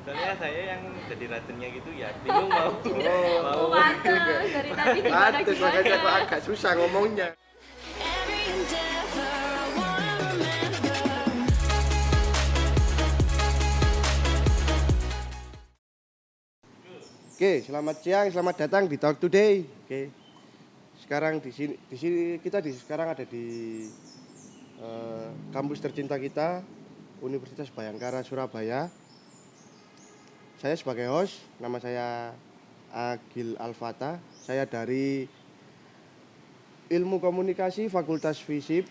Soalnya saya yang jadi racunnya gitu ya, bingung mau Oh, pantes dari tadi gimana Pantes makanya aku gimana. agak susah ngomongnya. Every endeavor I wanna remember. Oke, selamat siang, selamat datang di Talk Today. Oke. Sekarang di sini kita sekarang ada di kampus tercinta kita, Universitas Bhayangkara Surabaya. Saya sebagai host, nama saya Agil Alfata. Saya dari Ilmu Komunikasi Fakultas FISIP,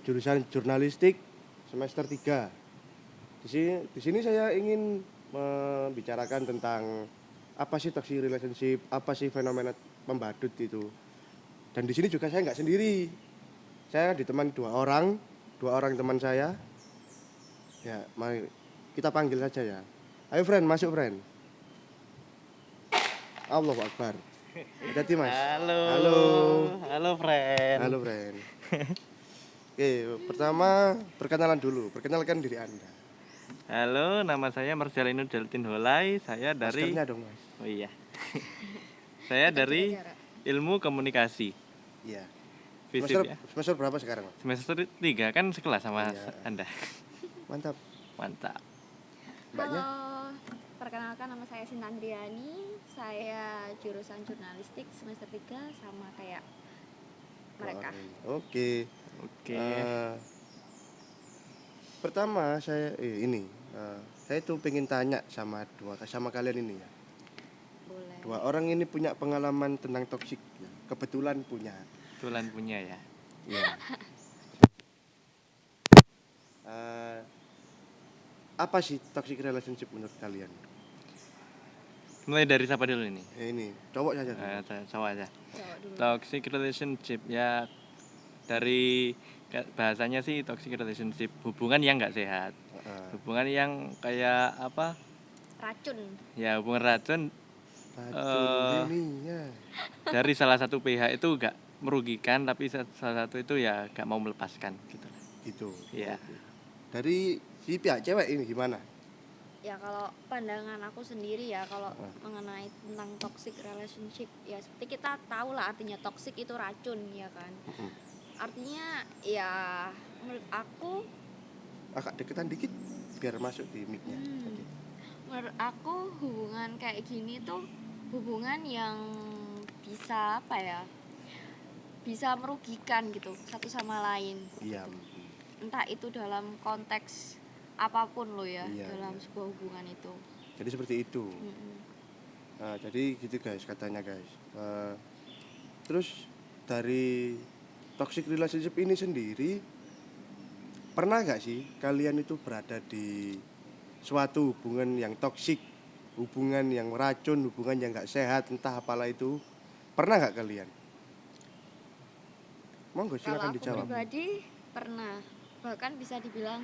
jurusan Jurnalistik semester 3. Di sini saya ingin membicarakan tentang apa sih toxic relationship, apa sih fenomena pembadut itu. Dan di sini juga saya nggak sendiri. Saya ditemani dua orang teman saya. Ya, mari kita panggil saja ya. Ayo friend, masuk friend. Allahu Akbar. Hati Mas. Halo. Halo. Halo, friend. Halo friend. Oke, pertama perkenalan dulu. Perkenalkan diri Anda. Halo, nama saya Marcelino Jaltin Holai. Saya dari Maskernya dong Mas. Oh iya. Saya dari Ilmu Komunikasi. Iya. FISIP ya. Semester berapa sekarang Mas? Semester 3 kan sekelas sama Iya. Anda. Mantap. Mantap. Mbaknya? Halo, perkenalkan nama saya Sinta Andriani. Saya jurusan jurnalistik semester 3 sama kayak mereka. Oke. Oke. Pertama saya saya tuh pengen tanya sama kalian ini ya. Boleh. Dua orang ini punya pengalaman tentang toksik ya. Kebetulan punya. Kebetulan punya ya. Ya. Apa sih toxic relationship menurut kalian? Mulai dari siapa dulu ini? Ini cowok saja dulu. Cowok aja. Cowok dulu. Toxic relationship ya, dari bahasanya sih toxic relationship, hubungan yang nggak sehat, hubungan yang kayak apa Racun. ya, hubungan racun Racun dunia. dari salah satu pihak itu nggak merugikan, tapi salah satu itu ya nggak mau melepaskan gitu. Gitu. Iya. Oke. Dari si pihak cewek ini gimana? Ya kalau pandangan aku sendiri ya kalau mengenai tentang toxic relationship ya seperti kita tahu lah artinya toxic itu racun ya kan. Artinya ya menurut aku Agak deketan dikit biar masuk di mic-nya. Oke. menurut aku hubungan kayak gini tuh hubungan yang bisa apa ya, bisa merugikan gitu satu sama lain. Iya. Entah itu dalam konteks apapun lo ya, Iya, dalam iya. sebuah hubungan itu. Jadi seperti itu. Nah, jadi gitu guys katanya guys. Terus dari toxic relationship ini sendiri, pernah nggak sih kalian itu berada di suatu hubungan yang toksik, hubungan yang racun, hubungan yang nggak sehat, entah apalah itu? Pernah nggak kalian? Monggo Kalau silakan aku dijawab. pribadi pernah, bahkan bisa dibilang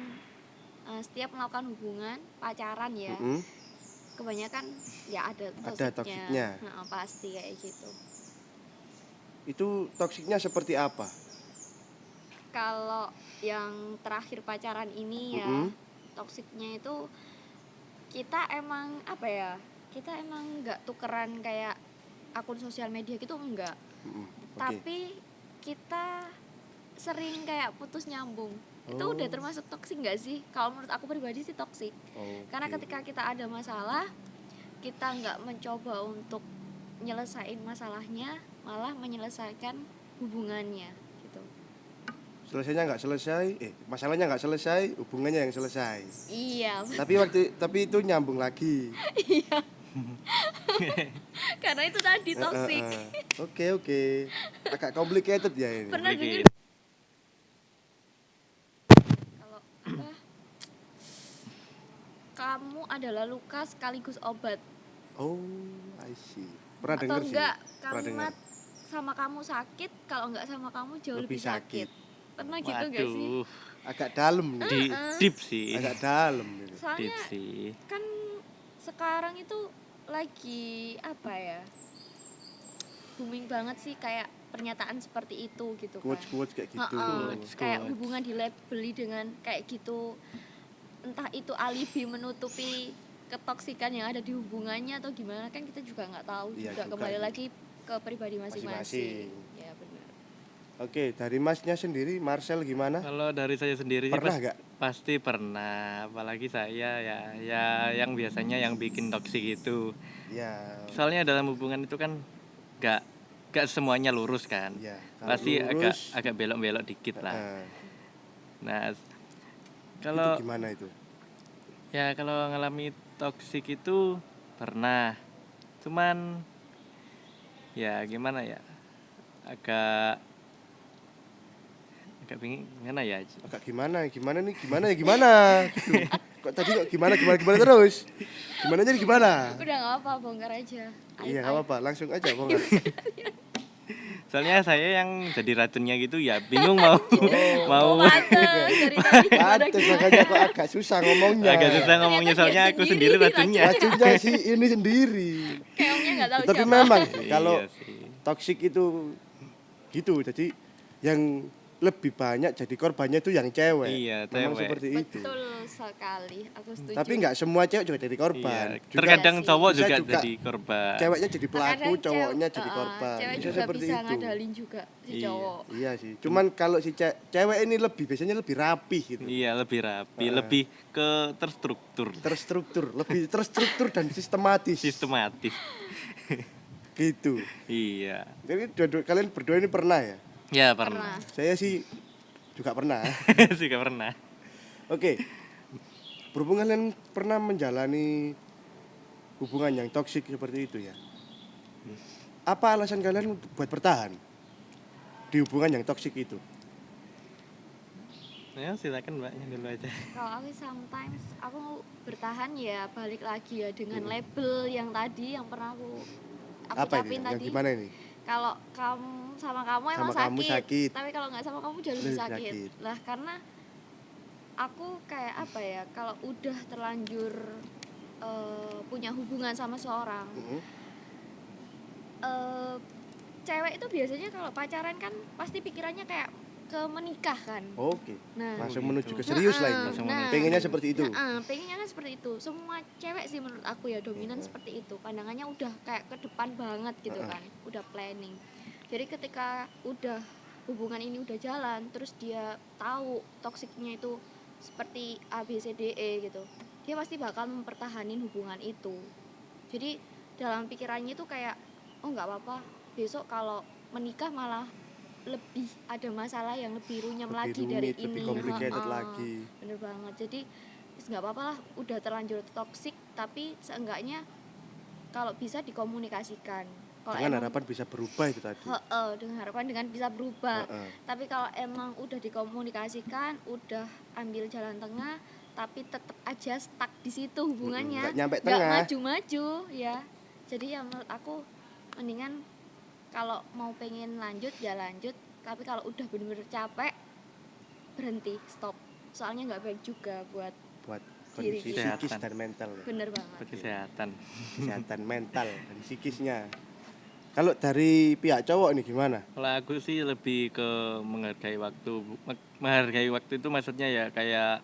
setiap melakukan hubungan pacaran ya, Mm-mm. kebanyakan ya ada Ada toksiknya. Nah, pasti kayak gitu. Itu toksiknya seperti apa? Kalau yang terakhir pacaran ini ya, Mm-mm. toksiknya itu kita emang apa ya, kita emang nggak tukeran kayak akun sosial media gitu, enggak. Mm-mm. Oke. Tapi kita sering kayak putus nyambung. Itu Oh. udah termasuk toksik nggak sih? Kalau menurut aku pribadi sih toksik. Oke. Karena ketika kita ada masalah, kita nggak mencoba untuk nyelesain masalahnya, malah menyelesaikan hubungannya gitu. Selesainya nggak selesai, masalahnya nggak selesai, hubungannya yang selesai. Iya, Tapi itu nyambung lagi. karena itu tadi toksik. Oke. Agak complicated ya ini. Pernah Sedikit. dengar kalau apa? Kamu adalah luka sekaligus obat. Oh, I see. Pernah Atau dengar sih. enggak Pernah dengar. kalimat sama kamu sakit, kalau enggak sama kamu jauh Lebih lebih sakit. Pernah gitu enggak sih? Waduh, Agak dalam nih. deep sih. Agak dalam gitu. Deep Soalnya sih. kan sekarang itu lagi apa ya, booming banget sih kayak pernyataan seperti itu gitu kan. Quotes kayak gitu. Kayak Quotes. hubungan dilabeli dengan kayak gitu, entah itu alibi menutupi ketoksikan yang ada di hubungannya atau gimana kan kita juga nggak tahu Iya juga juga kembali sih. lagi ke pribadi Masing-masing. masing-masing. Ya benar. Oke, dari Masnya sendiri, Marcel gimana? Kalau dari saya sendiri sih Pernah nggak? pasti pernah, apalagi saya ya yang biasanya yang bikin toksik itu. Ya, Soalnya dalam hubungan itu kan nggak nggak semuanya lurus kan. ya. Kalau Pasti lurus, agak belok-belok dikit lah. eh, Nah, itu kalau gimana itu? ya kalau ngalami toksik itu pernah. Cuman ya gimana ya? Agak bingung gimana ya? Agak gimana nih, gimana gitu. Kok tadi kok gimana terus? Gimana jadi gimana? Udah nggak apa, bongkar aja. Iya, nggak apa-apa, langsung aja bongkar. Soalnya saya yang jadi racunnya gitu ya bingung mau mau Pantes dari tadi gimana Pantes makanya kok agak susah ngomongnya. agak susah ngomongnya Ternyata soalnya dia aku sendiri sendiri racunnya. Racunnya sih ini sendiri. Kayak omnya nggak tahu Tapi siapa. memang sih, kalau Iya sih. toksik itu gitu, jadi yang lebih banyak jadi korbannya itu yang cewek. Iya, Memang cewek. seperti itu. Betul sekali, aku setuju. Tapi nggak semua cewek juga jadi korban. Iya, Juga terkadang Iya sih. cowok Bisa juga juga jadi korban. ceweknya jadi pelaku, Kadang cowoknya jadi cewek- korban. Cewek Bisa juga seperti bisa itu. ngadalin juga si Iya. cowok. Iya sih. Cuman kalau si cewek ini biasanya lebih rapih gitu. Iya, lebih rapi, Heeh. lebih ke terstruktur, Lebih terstruktur dan sistematis. sistematis. Gitu. Iya. Jadi kalian berdua ini pernah ya? Ya, pernah. Saya sih juga pernah. Juga pernah. Oke. Berhubung kalian pernah menjalani hubungan yang toksik seperti itu ya. Apa alasan kalian buat bertahan di hubungan yang toksik itu? Ya, silakan Mbaknya dulu aja. Kalau aku sometimes aku bertahan ya balik lagi ya dengan label yang tadi yang pernah aku Apa ini? ucapin Yang tadi. gimana ini? Kalau kamu sama kamu emang Sama kamu sakit. tapi kalau nggak sama kamu jauh lebih Lebih sakit. sakit. Lah karena aku kayak apa ya, kalau udah terlanjur punya hubungan sama seorang, Mhm. cewek itu biasanya kalau pacaran kan pasti pikirannya kayak ke menikah kan. Oke. Nah, Langsung gitu. menuju ke serius lah ini. Langsung nah, Pengennya seperti itu. pengennya kan seperti itu. Semua cewek sih menurut aku ya dominan seperti itu. Pandangannya udah kayak ke depan banget gitu kan. Udah planning. Jadi ketika udah hubungan ini udah jalan, terus dia tahu toksiknya itu seperti A B C D E gitu. Dia pasti bakal mempertahanin hubungan itu. Jadi dalam pikirannya itu kayak oh nggak apa-apa. Besok kalau menikah malah lebih ada masalah yang lebih runyam Lebih lagi rumit, dari lebih ini. complicated Ha-ha. lagi. Bener banget. Jadi nggak apa-apa lah udah terlanjur toksik, tapi seenggaknya kalau bisa dikomunikasikan. Kalau Dengan emang harapan bisa berubah itu tadi. dengan harapan dengan bisa berubah. Heeh. Tapi kalau emang udah dikomunikasikan, udah ambil jalan tengah, tapi tetap aja stuck di situ hubungannya, nggak nyampe nggak tengah. maju-maju ya. Jadi ya menurut aku mendingan kalau mau pengen lanjut ya lanjut, tapi kalau udah bener-bener capek berhenti, stop. Soalnya nggak baik juga buat Buat Diri kondisi kita. psikis dan mental. bener banget. Kesehatan. Kesehatan mental dan psikisnya. Kalau dari pihak cowok nih gimana? Kalau aku sih lebih ke menghargai waktu. Menghargai waktu itu maksudnya ya kayak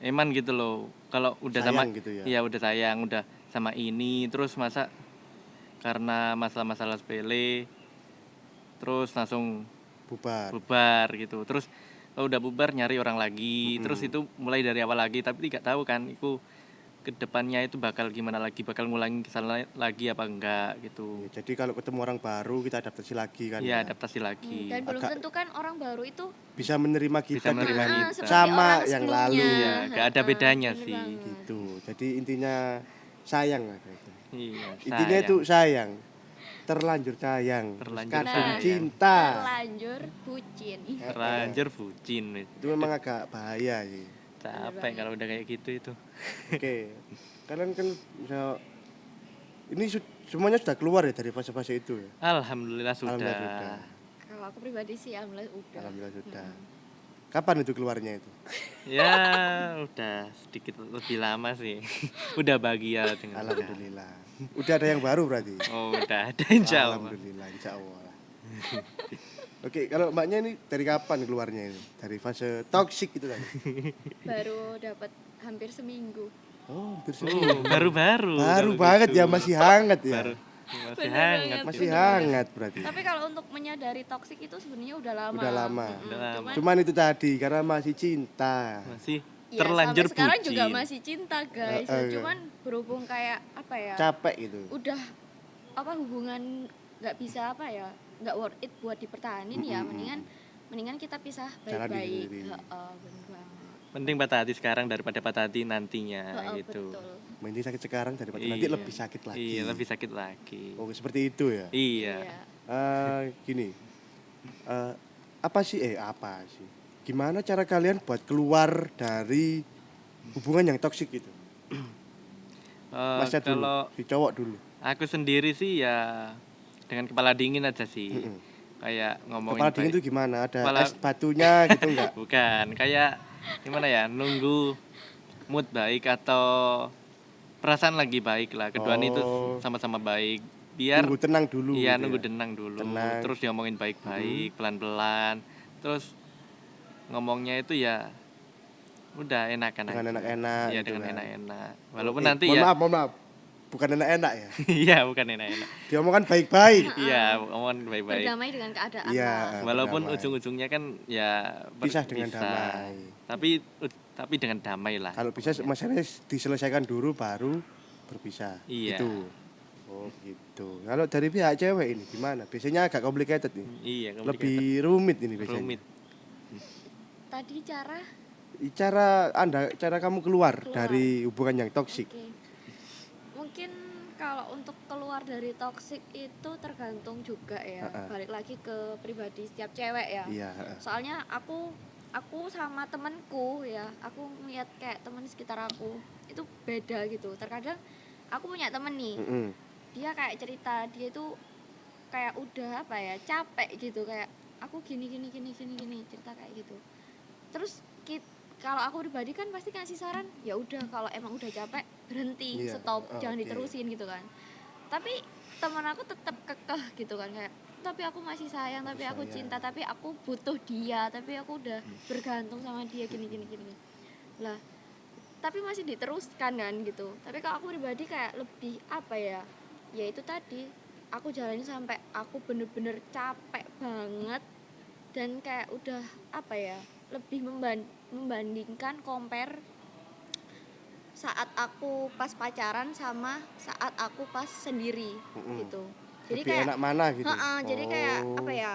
eman gitu loh. Kalau udah Sayang sama gitu ya? Iya, udah sayang, udah sama ini terus masa karena masalah-masalah sepele terus langsung Bubar. bubar gitu. Terus kalau udah bubar nyari orang lagi, terus itu mulai dari awal lagi, tapi tidak tahu kan itu kedepannya itu bakal gimana lagi, bakal ngulangi kesalahan lagi apa enggak gitu. Ya, jadi kalau ketemu orang baru kita adaptasi lagi kan. Iya, ya. adaptasi lagi. Dan belum Agak- tentu kan orang baru itu Bisa menerima kita Bisa menerima dengan kita. seperti sama orang yang sebelumnya. lalu. Iya, nggak ada bedanya Bener sih. banget. Gitu. Jadi intinya sayang lah. Iya, Intinya sayang. itu sayang. Terlanjur sayang. Terlanjur Kadung sayang. cinta. Terlanjur bucin. Terlanjur bucin. Itu memang agak bahaya sih. Capek kalau udah kayak gitu itu. Oke. Kalian kan bisa ini semuanya sudah keluar ya dari fase-fase itu ya. Alhamdulillah sudah. Alhamdulillah sudah. Kalau aku pribadi sih alhamdulillah udah. Alhamdulillah sudah. Kapan itu keluarnya itu? Ya, udah sedikit lebih lama sih. Udah bahagia dengan Alhamdulillah. Udah ada yang baru berarti. Oh, udah ada insya Allah. Alhamdulillah, insya Allah. Oke, kalau mbaknya ini dari kapan keluarnya ini? Dari fase toksik itu tadi. Baru dapat hampir seminggu. Oh, hampir Oh, seminggu. baru-baru. Baru kalau banget gitu. ya, masih hangat ya. Baru masih Bener hangat. banget. Masih bener hangat berarti. Tapi kalau untuk menyadari toksik itu sebenarnya udah lama. Udah lama. Udah lama. Cuman Cuman itu tadi karena masih cinta. Masih ya, terlanjur sampai sekarang bucin. juga masih cinta guys. Iya. Cuman berhubung kayak apa ya? Capek gitu. Udah apa hubungan nggak bisa apa ya? Nggak worth it buat dipertahanin ya. Mendingan kita pisah Jalan baik-baik. sendiri. Heeh, bener banget. Mending patah hati sekarang daripada patah hati nantinya Heeh, gitu. betul. Mending sakit sekarang daripada Iya. nanti lebih sakit lagi. Iya, lebih sakit lagi. Oh, seperti itu ya. Iya. Gini. Apa sih? Gimana cara kalian buat keluar dari hubungan yang toksik itu? Masnya dulu, Kalau si cowok dulu. aku sendiri sih ya dengan kepala dingin aja sih. Mm-mm. Kayak ngomongin Kepala dingin baik- itu gimana? Ada Kepala- es batunya gitu enggak? Bukan, kayak gimana ya? Nunggu mood baik atau perasaan lagi baik lah. Keduaan itu Oh. sama-sama baik. Biar Nunggu tenang dulu. iya gitu nunggu ya. tenang dulu. Tenang. Terus diomongin baik-baik, pelan-pelan. Terus ngomongnya itu ya udah enakan Dengan aja. enak-enak Iya, gitu dengan kan. enak-enak. Walaupun Eh, nanti mohon ya Mohon maaf. Bukan enak-enak ya. iya, bukan enak-enak. Diomongkan baik-baik. Iya, ngomong baik-baik. Berdamai dengan keadaan Iya. lah. Walaupun berdamai. ujung-ujungnya kan ya Pisah dengan berpisah. damai. Tapi dengan damai lah. Kalau bisa masalahnya diselesaikan dulu baru berpisah. Iya. Gitu. Oh gitu. Kalau dari pihak cewek ini gimana? Biasanya agak complicated nih. Iya, Lebih rumit ini biasanya. rumit. Tadi cara Cara kamu keluar Keluar. dari hubungan yang toksik. Oke. Mungkin kalau untuk keluar dari toksik itu tergantung juga ya. Ha-ha. Balik lagi ke pribadi setiap cewek ya. Iya. Soalnya aku sama temenku ya, aku ngeliat kayak temen sekitar aku itu beda gitu. Terkadang aku punya temen nih, Mm-mm. dia kayak cerita dia itu kayak udah apa ya, capek gitu, kayak aku gini cerita kayak gitu. Terus kalau aku pribadi kan pasti kasih saran, ya udah kalau emang udah capek berhenti, Iya, stop, jangan oke. diterusin gitu kan. Tapi teman aku tetap kekeh gitu kan, kayak tapi aku masih sayang, tapi aku Sayang. cinta, tapi aku butuh dia, tapi aku udah bergantung sama dia gini. Lah, tapi masih diteruskan kan gitu. Tapi kalau aku pribadi kayak lebih apa ya? Ya itu tadi, aku jalanin sampai aku bener-bener capek banget dan kayak udah apa ya? Lebih membandingkan compare saat aku pas pacaran sama saat aku pas sendiri Mm-mm. gitu. Jadi Lebih kayak enak mana gitu. jadi kayak Oh. apa ya?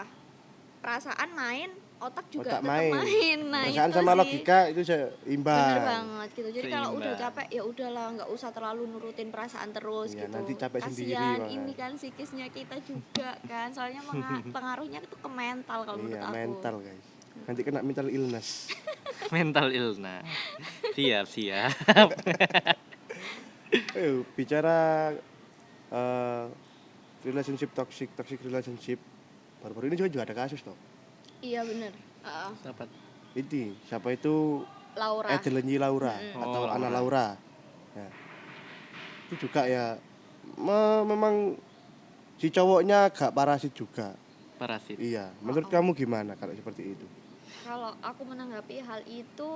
Perasaan main, otak juga Otak tetap main. main. Nah, Perasaan itu sama sih. logika itu seimbang. Bener banget gitu. Jadi kalau udah Seimbang. capek ya udahlah, nggak usah terlalu nurutin perasaan terus Iya, gitu. nanti capek sendiri Kasian malah. ini kan psikisnya kita juga kan. Soalnya pengaruhnya itu ke mental kalau menurut Iya, aku. mental guys. Nanti kena mental illness. Mental illness. Siap. Bicara relationship toxic relationship. Baru-baru ini juga ada kasus toh. Iya bener. Dapat. Ini siapa itu? Laura. Edelenyi Laura Mm-mm. atau Oh, Ana Laura. Laura. Ya. Itu juga ya memang si cowoknya agak parasit juga. Parasit. Iya. Menurut kamu gimana kalau seperti itu? Kalau aku menanggapi hal itu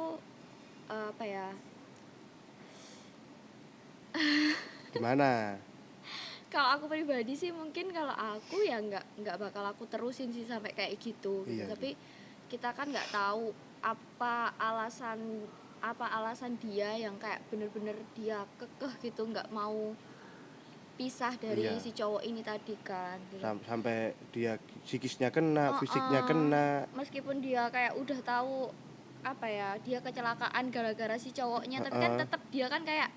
apa ya? Gimana? Kalau aku pribadi sih mungkin kalau aku ya nggak bakal aku terusin sih sampai kayak gitu. Iya. Tapi kita kan nggak tahu apa alasan dia yang kayak bener-bener dia kekeh gitu nggak mau pisah dari Iya. si cowok ini tadi kan. Gitu. Sampai dia psikisnya kena, Oh, fisiknya kena. Meskipun dia kayak udah tahu apa ya dia kecelakaan gara-gara si cowoknya, tapi kan tetap dia kan kayak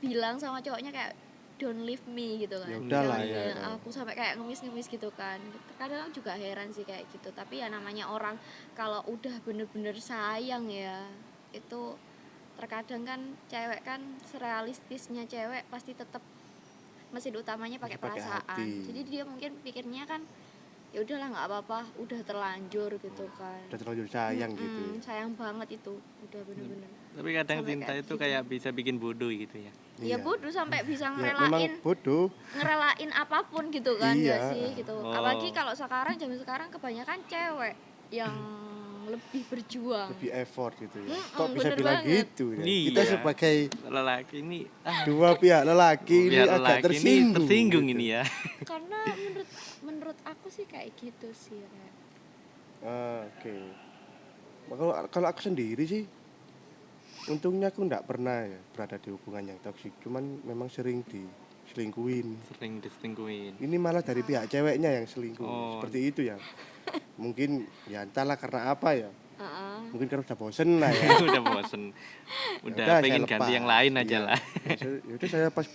bilang sama cowoknya kayak don't leave me gitu kan. Ya udahlah, Jangan ya. tinggalin aku sampai kayak ngemis-ngemis gitu kan. Kadang juga heran sih kayak gitu. Tapi ya namanya orang kalau udah bener-bener sayang ya itu terkadang kan cewek kan serealistisnya cewek pasti tetap mesin utamanya pakai Pakai perasaan. hati. Jadi dia mungkin pikirnya kan ya udahlah nggak apa-apa, udah terlanjur gitu kan. Udah terlanjur sayang gitu. Sayang banget itu, udah bener-bener. Tapi kadang Sampai cinta kayak itu gitu. kayak bisa bikin bodoh gitu ya. Ya bodoh sampai bisa Ya, memang ngerelain bodoh. ngerelain apapun gitu kan Iya. ya sih gitu. Oh. Apalagi kalau sekarang zaman sekarang kebanyakan cewek yang lebih berjuang. lebih effort gitu ya. Mm-mm, Kok bisa bener bilang banget. gitu ya? Iya. Kita sebagai Lelaki ini dua pihak lelaki ini biar agak lelaki ini tersinggung. tersinggung gitu. ini ya. Karena menurut aku sih kayak gitu sih, Rek. Oke. Kalau aku sendiri sih, untungnya aku nggak pernah ya berada di hubungan yang toksik. Cuman memang sering diselingkuhin. Sering diselingkuhin. Ini malah dari pihak ceweknya yang selingkuh. Oh. Seperti itu ya. Mungkin ya entahlah karena apa ya. Heeh. Mungkin karena udah bosen lah ya. Udah bosen. Udah Yaudah, pengen saya ganti lepas. yang lain aja Iya. lah. Yaudah saya pas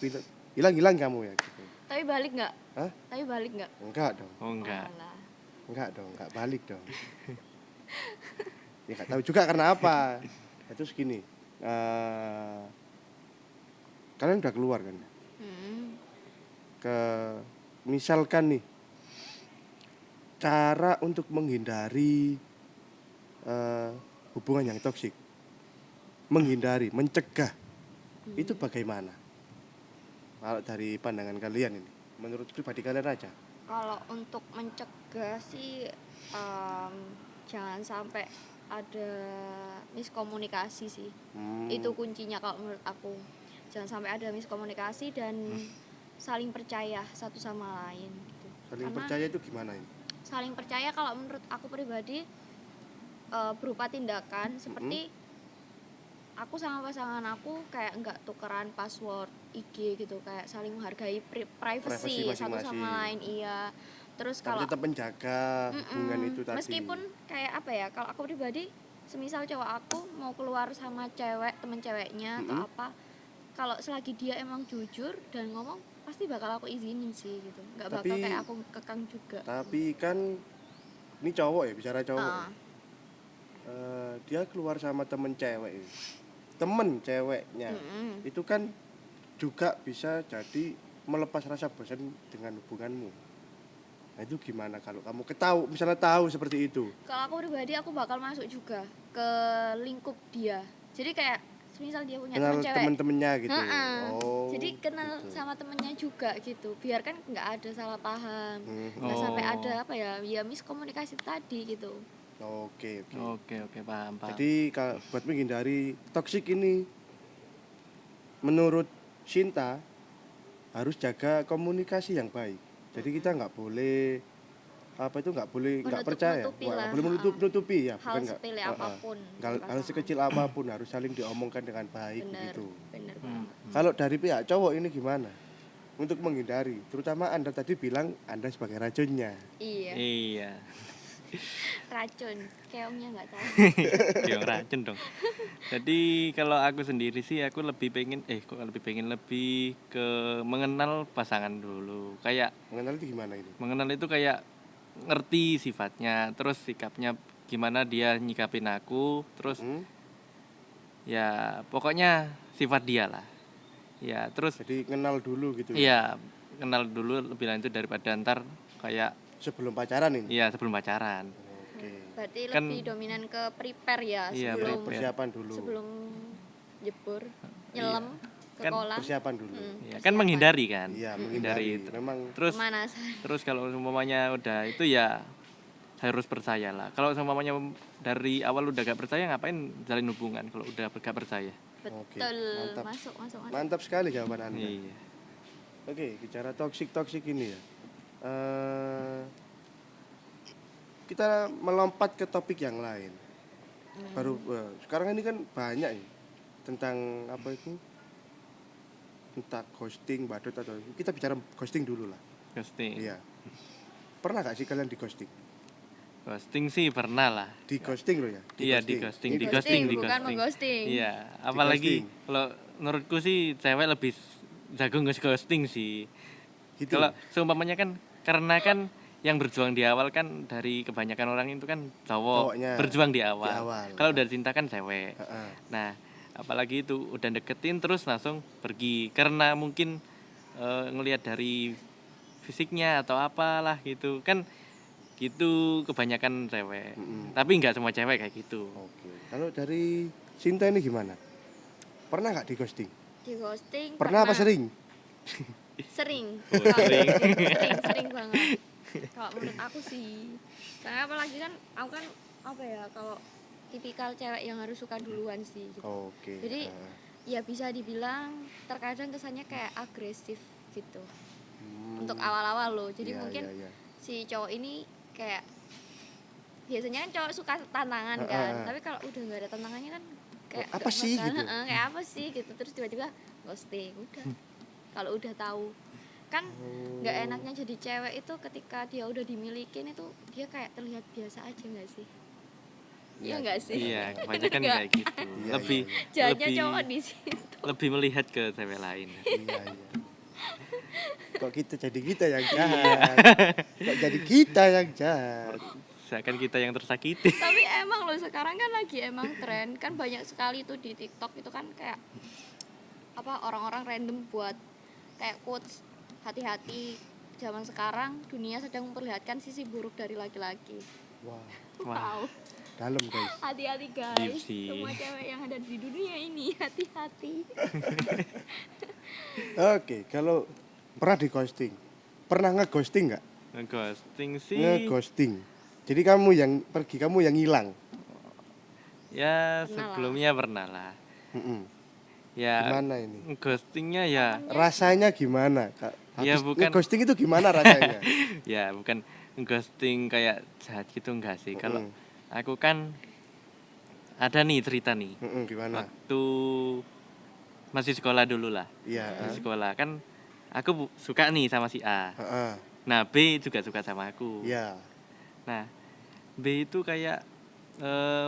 bilang hilang kamu ya gitu. Tapi balik nggak? Hah? Tapi balik nggak? Enggak dong. Oh enggak. Alah. Enggak dong, enggak balik dong. Ya enggak tahu juga karena apa. Terus gini, kalian udah keluar kan? Hmm. Misalkan nih, cara untuk menghindari hubungan yang toksik, mencegah, itu bagaimana? Kalau dari pandangan kalian ini, menurut pribadi kalian aja. Kalau untuk mencegah sih jangan sampai ada miskomunikasi sih. Itu kuncinya kalau menurut aku. Jangan sampai ada miskomunikasi dan saling percaya satu sama lain gitu. Saling Karena percaya itu gimana ini? saling percaya kalau menurut aku pribadi berupa tindakan seperti aku sama pasangan aku kayak nggak tukeran password IG gitu, kayak saling menghargai Privasi privacy satu masing-masing. sama lain. Iya. Terus Tapi kalau tetap menjaga hubungan itu tadi. meskipun kayak apa ya, kalau aku pribadi semisal cowok aku mau keluar sama cewek, temen ceweknya atau apa, kalau selagi dia emang jujur dan ngomong pasti bakal aku izinin sih gitu, nggak bakal Tapi- kayak aku kekang juga. Tapi kan ini cowok ya, bicara cowok. Ah. Dia keluar sama temen cewek. Temen ceweknya Mm-mm. itu kan juga bisa jadi melepas rasa bosan dengan hubunganmu. Nah itu gimana kalau kamu misalnya tahu seperti itu? Kalau aku pribadi aku bakal masuk juga ke lingkup dia, jadi kayak misal dia punya Kenal temen cewek, temen-temennya gitu. Heeh. Oh. jadi kenal gitu. sama temennya juga gitu, biar kan nggak ada salah paham, nggak Oh. sampai ada apa ya miskomunikasi tadi gitu. Oke. Oke, paham. Jadi kalau buat menghindari toksik ini, menurut Sinta harus jaga komunikasi yang baik. Jadi kita nggak boleh nggak percaya, Menutup-nutupi lah. nggak boleh menutupi ya, Hal bukan nggak. sepele apapun di Hal pasangan. sekecil apapun harus saling diomongkan dengan baik bener begitu. bener Hmm. banget. Kalau dari pihak cowok ini gimana? Untuk menghindari, terutama Anda tadi bilang Anda sebagai racunnya. Iya, Iya. racun keongnya nggak tahu. Yang racun dong. Jadi kalau aku sendiri sih aku lebih ke mengenal pasangan dulu. Kayak Mengenal itu gimana ini? mengenal itu kayak ngerti sifatnya, terus sikapnya gimana dia nyikapin aku, terus Hmm? ya pokoknya sifat dia lah. Ya, terus Jadi kenal dulu gitu. iya kenal dulu lebih lanjut daripada ntar kayak Sebelum pacaran ini. iya sebelum pacaran. Oke. Berarti Kan- lebih dominan ke prepare ya, Iya, sebelum prepare. Persiapan dulu. sebelum jebur nyelam ke Kan kolam. Persiapan dulu. Ya, kan persiapan. menghindari kan. Iya, menghindari menghindari. itu. Memang Terus Pemanasan. terus kalau umpamanya udah itu ya harus percaya lah. Kalau umpamanya dari awal udah gak percaya ngapain jalin hubungan kalau udah gak percaya. Oke, Betul. mantap. Masuk. mantap sekali jawaban Anda. Iya. Oke, bicara toksik ini ya. Kita melompat ke topik yang lain. Baru sekarang ini kan banyak ya tentang apa itu? Entah ghosting, badut atau kita bicara ghosting dulu lah. Ghosting. Iya. Pernah gak sih kalian di ghosting? Ghosting sih pernah lah. Di ghosting loh ya? Iya, di ghosting, Ini di Ghosting, ghosting, di bukan ghosting. mengghosting. Iya, apalagi ghosting. kalau menurutku sih cewek lebih jago ghosting sih. Gitu. Kalau seumpamanya kan karena kan yang berjuang di awal kan dari kebanyakan orang itu kan cowok Cowoknya berjuang di awal. di awal. Kalau udah cinta kan cewek. Heeh. Nah, apalagi itu udah deketin terus langsung pergi karena mungkin ngelihat dari fisiknya atau apalah gitu kan, gitu kebanyakan cewek. Mm-mm. Tapi nggak semua cewek kayak gitu. Oke. Kalau dari Sinta ini gimana? Pernah nggak di ghosting? Di ghosting. Pernah apa sering? Sering. Oh, sering. sering banget. Kalau menurut aku sih. Karena apalagi kan aku kan apa ya, kalau tipikal cewek yang harus suka duluan sih gitu. Oke. Jadi ya bisa dibilang terkadang kesannya kayak agresif gitu untuk awal-awal loh. Jadi Iya, mungkin iya, iya. si cowok ini kayak biasanya kan cowok suka tantangan kan, tapi kalau udah nggak ada tantangannya kan kayak Apa nggak sih bakal, gitu? kayak apa sih gitu, terus tiba-tiba ghosting udah. Kalau udah tahu kan nggak enaknya jadi cewek itu ketika dia udah dimilikin itu dia kayak terlihat biasa aja nggak sih? Iya nggak sih? Iya, kebanyakan Nggak. kayak gitu. Iya, Lebih iya, Jahatnya lebih cowok di situ. lebih melihat ke cewek lain. Iya, iya. Kok kita yang jahat? Kok jadi kita yang jahat? Seakan kita yang tersakiti. Tapi emang loh sekarang kan lagi emang tren kan, banyak sekali tuh di TikTok itu kan kayak apa, orang-orang random buat kayak quotes, hati-hati zaman sekarang dunia sedang memperlihatkan sisi buruk dari laki-laki. Wah, Wow. dalam guys. Hati-hati Deep guys, sih. semua cewek yang ada di dunia ini hati-hati. Oke, kalau pernah di ghosting, pernah nge-ghosting nggak? Ghosting sih. Nge-ghosting. Jadi kamu yang pergi, kamu yang hilang. Ya, Pernah sebelumnya pernah lah. Mm-mm. Ya, Gimana ini? ghostingnya ya, Rasanya gimana, Kak? Ya, Habis bukan- nge-ghosting itu gimana rasanya? ya bukan ghosting kayak jahat gitu enggak sih. Kalau Mm-mm. aku kan ada nih cerita nih. Mm-mm, gimana? Waktu masih sekolah dulu lah. Iya. Masih sekolah kan aku suka nih sama si A. Heeh. Nah, B juga suka sama aku. Iya. Nah, B itu kayak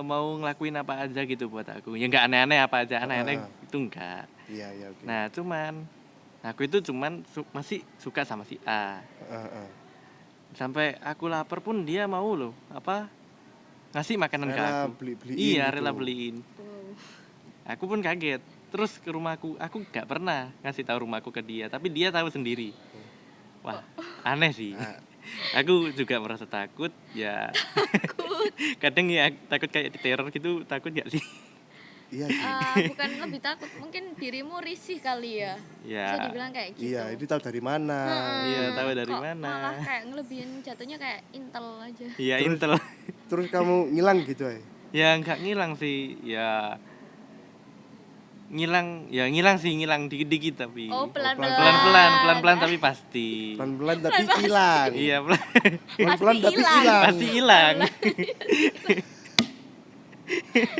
mau ngelakuin apa aja gitu buat aku. Ya nggak aneh-aneh apa aja, aneh-aneh itu enggak. Iya, iya, oke. Nah, aku itu masih suka sama si A. Heeh. Sampai aku lapar pun dia mau loh, ngasih makanan ke Rela aku. beliin Iya, gitu. rela beliin. Wow. Aku pun kaget. Terus ke rumahku, aku nggak pernah ngasih tahu rumahku ke dia, tapi dia tahu sendiri. Wah, aneh sih. Ah. Aku juga merasa takut, ya. Kadang ya takut kayak diteror gitu, takut gak sih? Iya sih. Bukan lebih takut, mungkin dirimu risih kali ya. Ya. Bisa dibilang kayak gitu. Iya, ini tahu dari mana? Iya, tahu dari Kok mana. malah kayak ngelebihin, jatuhnya kayak intel aja. Iya, Terus- intel. Terus kamu ngilang gitu ya? Ya nggak ngilang sih, ya ngilang sih, ngilang dikit-dikit tapi Oh, pelan-pelan. pelan-pelan tapi pasti. Pelan-pelan tapi hilang. Iya, Pelan-pelan Pasti tapi hilang. hilang. pasti hilang.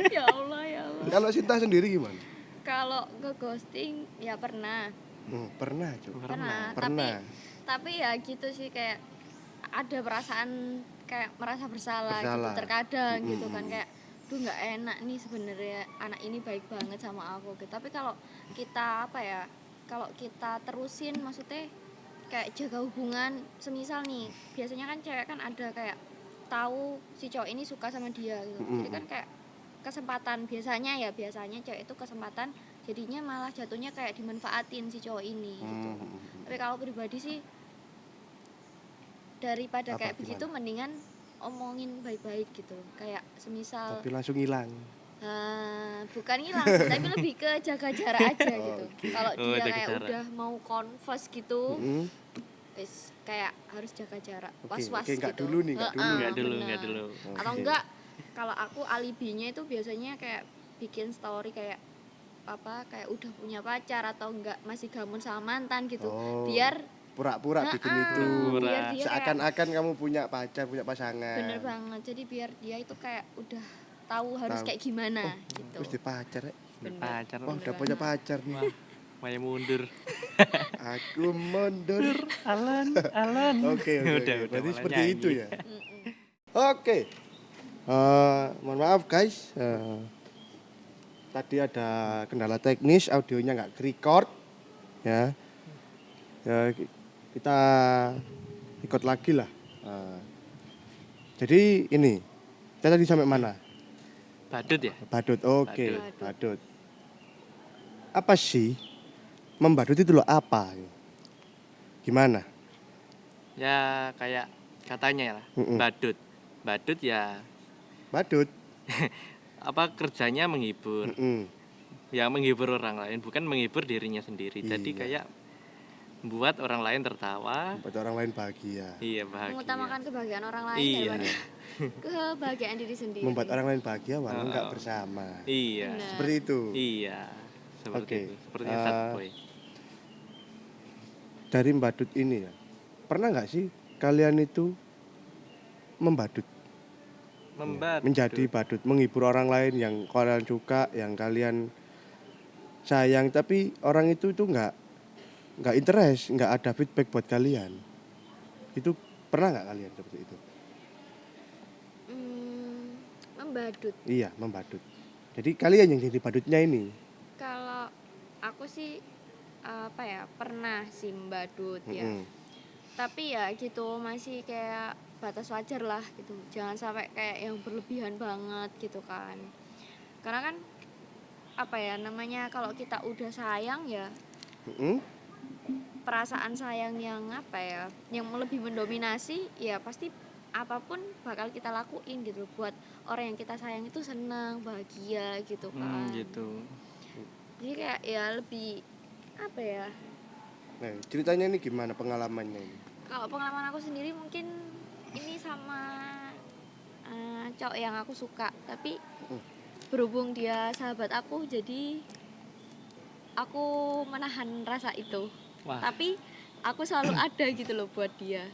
Ya Allah, ya Allah. Kalau Sinta sendiri gimana? Kalau ke ghosting ya pernah. Pernah, Cuk. Pernah. Pernah. Tapi ya gitu sih, kayak ada perasaan kayak merasa bersalah, Bersalah. gitu terkadang gitu kan, kayak duh nggak enak nih sebenarnya anak ini baik banget sama aku gitu. Tapi kalau kita apa ya, kalau kita terusin, maksudnya kayak jaga hubungan, semisal nih biasanya kan cewek kan ada kayak tahu si cowok ini suka sama dia gitu. Jadi kan kayak kesempatan, biasanya cewek itu kesempatan, jadinya malah jatuhnya kayak dimanfaatin si cowok ini gitu. Tapi kalau pribadi sih daripada Apa, kayak begitu mendingan omongin baik-baik gitu. Kayak semisal Tapi langsung hilang. bukan hilang sih, tapi lebih ke jaga jarak aja gitu. Oke. Kalau Oh, dia jaga kayak jarak. udah mau converse gitu, Mm-mm. wis kayak harus jaga jarak, Oke, was-was oke, nggak gitu. dulu nih, nggak dulu. Nggak dulu, bener. nggak dulu. Atau Oke. enggak, kalau aku alibinya itu biasanya kayak bikin story kayak apa, kayak udah punya pacar atau enggak masih gamun sama mantan gitu. Oh, Biar pura-pura bikin Heeh, itu. Pura-pura. biar dia kayak Seakan-akan kamu punya pacar, punya pasangan. bener banget. Jadi biar dia itu kayak udah tahu harus Tahu. kayak gimana gitu. Terus di pacar ya? Bener. Pacar. Oh, udah punya pacar nih. Maya mundur. Aku mundur. Alan. Oke, oke. Udah, Berarti malah seperti nyanyi. itu ya. Mm-mm. Oke. Mohon maaf guys. Tadi ada kendala teknis, audionya nggak record. Ya. Kita ikut lagi lah. Jadi ini, kita tadi sampai mana? Badut ya? Badut. Oke, Badut. badut. Apa sih membadut itu loh, apa? Gimana? Ya kayak katanya lah, Mm-mm. badut ya Badut. apa kerjanya menghibur. Mm-mm. Ya menghibur orang lain, bukan menghibur dirinya sendiri. Jadi Iya. kayak Buat orang lain tertawa. Buat orang lain bahagia. Iya, bahagia. Mengutamakan kebahagiaan orang lain Iya. daripada kebahagiaan diri sendiri. Membuat orang lain bahagia walau Oh. nggak bersama. Iya. Benar. Seperti itu. Iya. Seperti Oke. itu. Sepertinya sad boy. Dari badut ini ya, pernah nggak sih kalian itu membadut? Membantu. Menjadi badut, menghibur orang lain yang kalian suka, yang kalian sayang, tapi orang itu nggak interest, nggak ada feedback buat kalian. Itu pernah nggak kalian seperti itu? Membadut. Iya, membadut. Jadi kalian yang jadi badutnya ini. Kalau aku sih pernah sih membadut ya. Mm-mm. Tapi ya gitu masih kayak batas wajar lah gitu. Jangan sampai kayak yang berlebihan banget gitu kan. Karena kan namanya kalau kita udah sayang ya, Mm-mm. perasaan sayang yang yang lebih mendominasi ya pasti apapun bakal kita lakuin gitu buat orang yang kita sayang itu senang, bahagia gitu kan. Gitu. Jadi kayak ya lebih Nah, ceritanya ini gimana pengalamannya ini? kalau pengalaman aku sendiri mungkin ini sama cowok yang aku suka, tapi berhubung dia sahabat aku jadi aku menahan rasa itu. Wah. Tapi aku selalu ada gitu loh buat dia.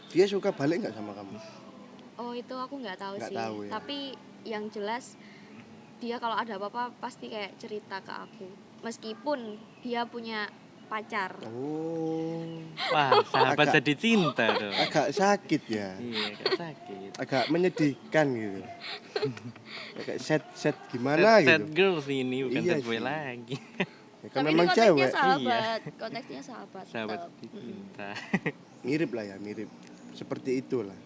Dia suka balik nggak sama kamu? Oh itu aku nggak tahu Nggak sih. tahu ya. Tapi yang jelas dia kalau ada apa-apa pasti kayak cerita ke aku. Meskipun dia punya pacar. Oh, Wah, sahabat Agak- jadi cinta dong. agak sakit ya, Iya, agak sakit. agak menyedihkan gitu. Agak sad gimana Sad gitu. girls ini bukan Iya sad boy sih. lagi. Ya, kan Tapi ini memang konteksnya cewek, sahabat. Konteksnya sahabat. Sahabat tetap. cinta. mirip lah ya, mirip. Seperti itulah.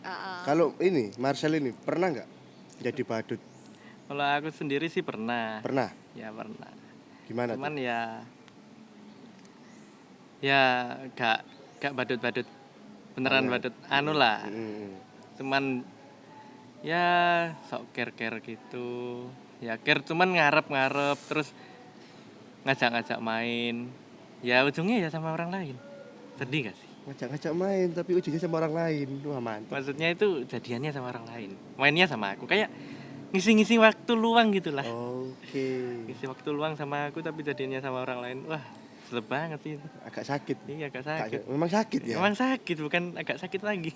Ah, ah. Kalau ini Marcel ini pernah nggak jadi badut? Kalau aku sendiri sih pernah. Pernah. Ya pernah. Gimana Cuman tuh? gak badut-badut beneran Banget. badut anu lah. Mm. Cuman ya sok care gitu. Ya care cuman ngarep terus ngajak-ngajak main. Ya ujungnya ya sama orang lain. Sedih gak sih? Ngajak-ngajak main tapi ujungnya sama orang lain. Wah mantap. Maksudnya itu jadiannya sama orang lain. Mainnya sama aku kayak ngisi-ngisi waktu luang gitulah. Oke. Ngisi waktu luang sama aku tapi jadinya sama orang lain. Wah, seleb banget sih itu. Agak sakit. Iya, agak sakit. Memang sakit ya. Emang sakit, bukan agak sakit lagi.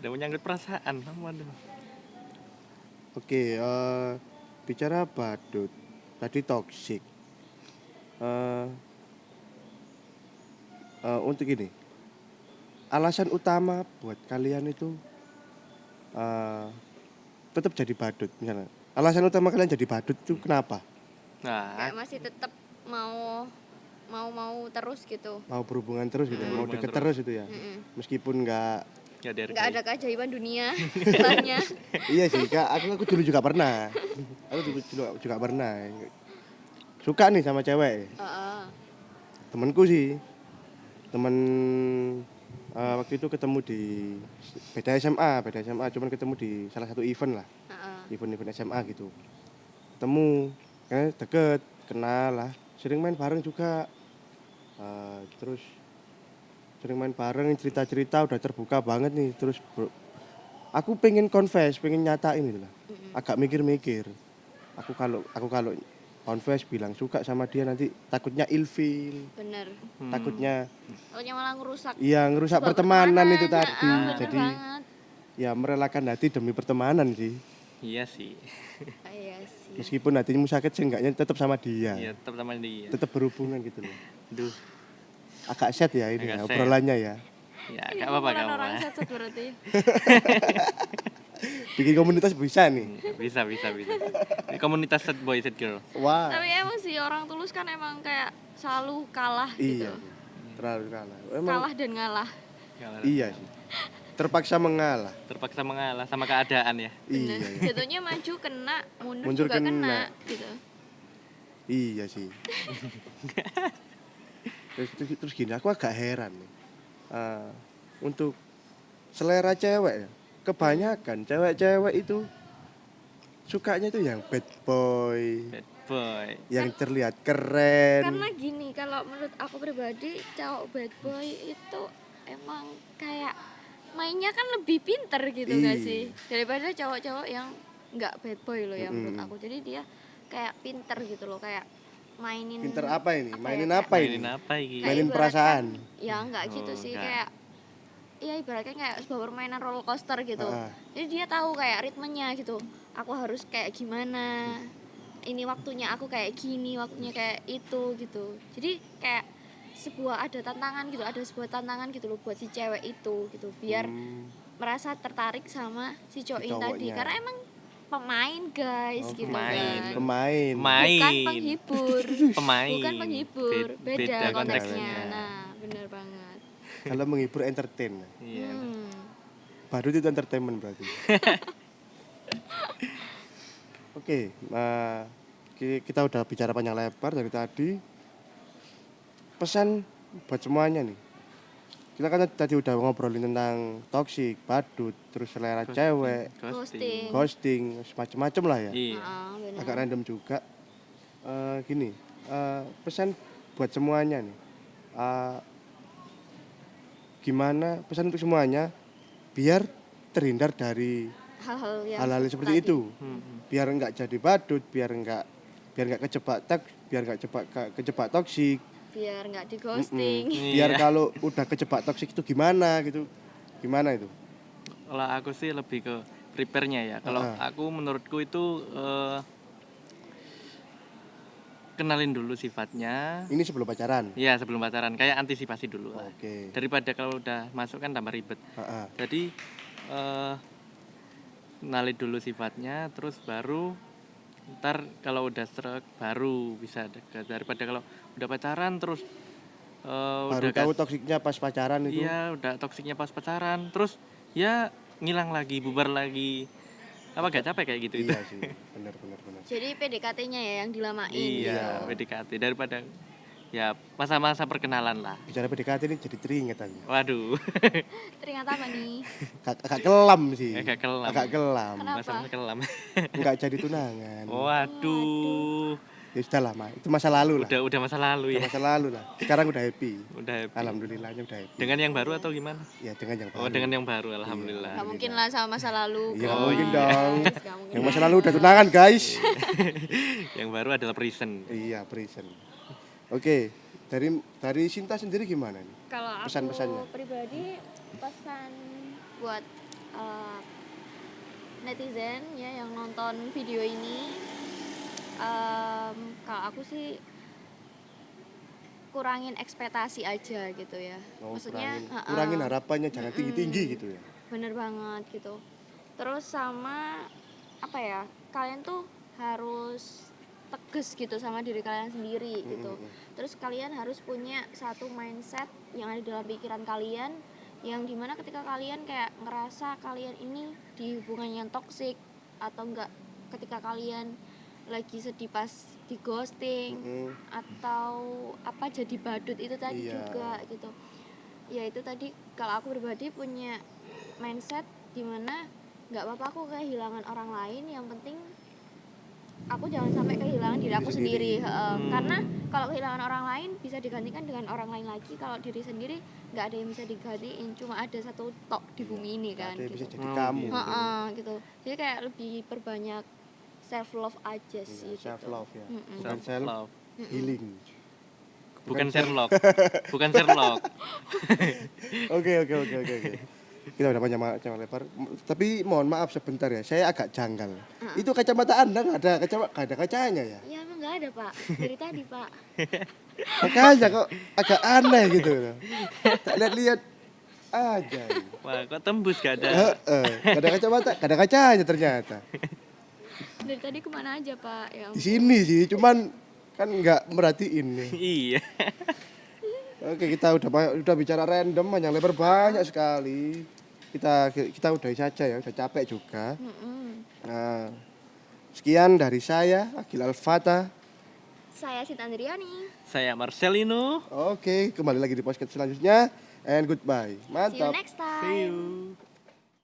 Udah menyangkut perasaan. Waduh. Oke, bicara badut, tadi toksik. Untuk ini, alasan utama buat kalian itu tetap jadi badut, misalnya. Alasan utama kalian jadi badut itu kenapa? Nah, Kayak masih tetap mau terus gitu. Mau berhubungan terus gitu, mau Berhubungan deket terus. terus itu ya, Mm-mm. meskipun nggak. ya dari Nggak ada keajaiban dunia setelahnya. Iya sih, Kak. Aku dulu juga pernah. Aku dulu juga pernah. Suka nih sama cewek. Heeh. Temenku sih. Temen waktu itu ketemu di beda SMA, cuman ketemu di salah satu event lah, Heeh. event SMA gitu. Ketemu, deket, kenal lah, sering main bareng juga. Terus sering main bareng, cerita-cerita udah terbuka banget nih. Terus aku pengen confess, pengen nyatain gitu lah. Agak mikir-mikir. Aku kalau confess bilang suka sama dia nanti takutnya ilfil, Bener. takutnya Takutnya malah ngerusak ngerusak sebuah pertemanan itu pertemanan. tadi. Bener Jadi banget. ya merelakan hati demi pertemanan sih. Iya sih. Iya sih. Meskipun hatimu sakit seenggaknya tetap sama dia. Iya, tetap sama dia. Tetap berhubungan gitu loh. Duh. Agak sad ya ini ya, Agak sad. obrolannya ya. Ya, Ini enggak apa-apa, kumpulan enggak orang apa-apa. satu berarti. Bikin komunitas bisa nih. Bisa. Di komunitas sad boy, sad girl. Wah. Tapi emang sih orang tulus kan emang kayak selalu kalah Iya. gitu. Terlalu kalah. Emang Kalah dan ngalah. iya sih. Terpaksa mengalah. Terpaksa mengalah sama keadaan ya. Iya. Bener. Iya. Jatuhnya maju kena, mundur, Mundur juga kena. kena. Gitu. Iya sih. terus gini, aku agak heran nih. Untuk selera cewek ya, kebanyakan cewek-cewek itu sukanya itu yang bad boy, boy. yang terlihat keren. Karena gini, kalau menurut aku pribadi cowok bad boy itu emang kayak mainnya kan lebih pinter gitu gak Iya. sih daripada cowok-cowok yang nggak bad boy loh ya menurut Mm-mm. aku. Jadi dia kayak pinter gitu loh, kayak mainin Pinter apa ini? apa ya, Mainin kayak- apa ini? Mainin apa iki? kayak Mainin ibaratkan- perasaan. ya enggak gitu Oh, sih, enggak. kayak ya ibaratnya kayak sebuah permainan roller coaster gitu. Ah. Jadi dia tahu kayak ritmenya gitu, aku harus kayak gimana, ini waktunya aku kayak gini, waktunya kayak itu gitu. Jadi kayak ada sebuah tantangan gitu loh buat si cewek itu gitu, biar merasa tertarik sama si cowok Si ini tadi, cowoknya. karena emang pemain guys Oh, gitu pemain. kan. Pemain. Bukan penghibur. Pemain. Bukan penghibur, beda konteksnya. konteksnya. Nah, bener banget. Kalau menghibur entertain. Iya. Badut itu entertainment berarti. Oke, kita udah bicara panjang lebar dari tadi. Pesan buat semuanya nih. Kita kan tadi udah ngobrolin tentang toksik, badut, terus selera cewek, Ghosting. ghosting, macam-macam lah ya. Iya. Bener. Agak random juga. Gini, pesan buat semuanya nih. Gimana pesan untuk semuanya biar terhindar dari Hal-hal yang hal-hal seperti tadi. itu. Hmm. Biar nggak jadi badut, biar nggak kejebak toksik. Biar nggak di ghosting. Biar Iya. kalau udah kejebak toksik itu gimana gitu. Gimana itu? Kalau aku sih lebih ke prepare-nya ya. Kalau aku menurutku itu kenalin dulu sifatnya. Ini sebelum pacaran. Ya sebelum pacaran, kayak antisipasi dulu lah. Oke. Daripada kalau udah masuk kan tambah ribet. Ha-ha. Jadi kenalin dulu sifatnya, terus baru ntar kalau udah srek baru bisa dekat. Daripada kalau udah pacaran terus Baru udah tahu toksiknya pas pacaran itu. iya udah toksiknya pas pacaran, terus ya ngilang lagi, bubar lagi. Apa gak capek kayak gitu itu? Iya sih, benar. Jadi PDKT-nya ya yang dilamain Iya, gitu. PDKT daripada ya masa-masa perkenalan lah. Bicara PDKT ini jadi teringat aku. Waduh, Teringat apa nih? Agak kelam sih. agak kelam. Agak kelam. Kenapa? Masa-masa kelam. Enggak jadi tunangan. Waduh, Ya sudah lah, Ma. Itu masa lalu lah. udah masa lalu Udah ya. masa lalu lah. Sekarang udah happy. Udah happy. Alhamdulillahnya udah happy. Dengan yang baru atau gimana? Ya dengan yang baru. Oh, dengan yang baru, alhamdulillah. Gak mungkin lah sama masa lalu. Iya, nggak guys. mungkin dong. Gak mungkin. Yang masa lalu udah tunangan, guys. Yang baru adalah present. Iya, present. Oke, dari Sinta sendiri gimana nih? Kalau aku Pesan-pesannya. pribadi pesan buat netizen ya yang nonton video ini, kalau aku sih kurangin ekspektasi aja gitu ya. Oh, Maksudnya kurangin harapannya, jangan tinggi-tinggi gitu ya. bener banget gitu. Terus sama apa ya, kalian tuh harus tegas gitu sama diri kalian sendiri gitu. Terus kalian harus punya satu mindset yang ada dalam pikiran kalian, yang dimana ketika kalian kayak ngerasa kalian ini di hubungan yang toksik, atau enggak ketika kalian lagi sedih pas di ghosting, atau apa jadi badut itu tadi Iya. juga gitu. Ya itu tadi, kalau aku pribadi punya mindset dimana nggak apa-apa aku kehilangan orang lain, yang penting aku jangan sampai kehilangan diri aku sendiri. Karena kalau kehilangan orang lain bisa digantikan dengan orang lain lagi, kalau diri sendiri nggak ada yang bisa digantiin, cuma ada satu tok di bumi ini kan Ada yang bisa gitu. jadi kamu. Gitu. Jadi kayak lebih perbanyak self love aja sih. Self gitu. love ya. Mm-mm. Bukan Self self love. healing. Bukan Sherlock. Bukan Sherlock. Oke. Kita udah panjang lebar. Tapi mohon maaf sebentar ya, saya agak janggal. Itu kacamata Anda nggak ada kacanya ya? Ya emang nggak ada pak, dari tadi pak. Makanya kok agak aneh gitu loh. Tak lihat aja. Wah, kok tembus gak ada? Gak ada kacamata, gak ada kacanya ternyata. Dari tadi kemana aja pak? Ya Di sini sih, cuman kan nggak merhatiin nih. Iya. Oke, kita udah bicara random, panjang lebar banyak sekali. Kita udahi saja ya, udah capek juga. Nah, sekian dari saya, Agil Alfata. Saya Sita Andriani. Saya Marcelino. Oke, kembali lagi di podcast selanjutnya. And goodbye. See you Mantap. next See time. you.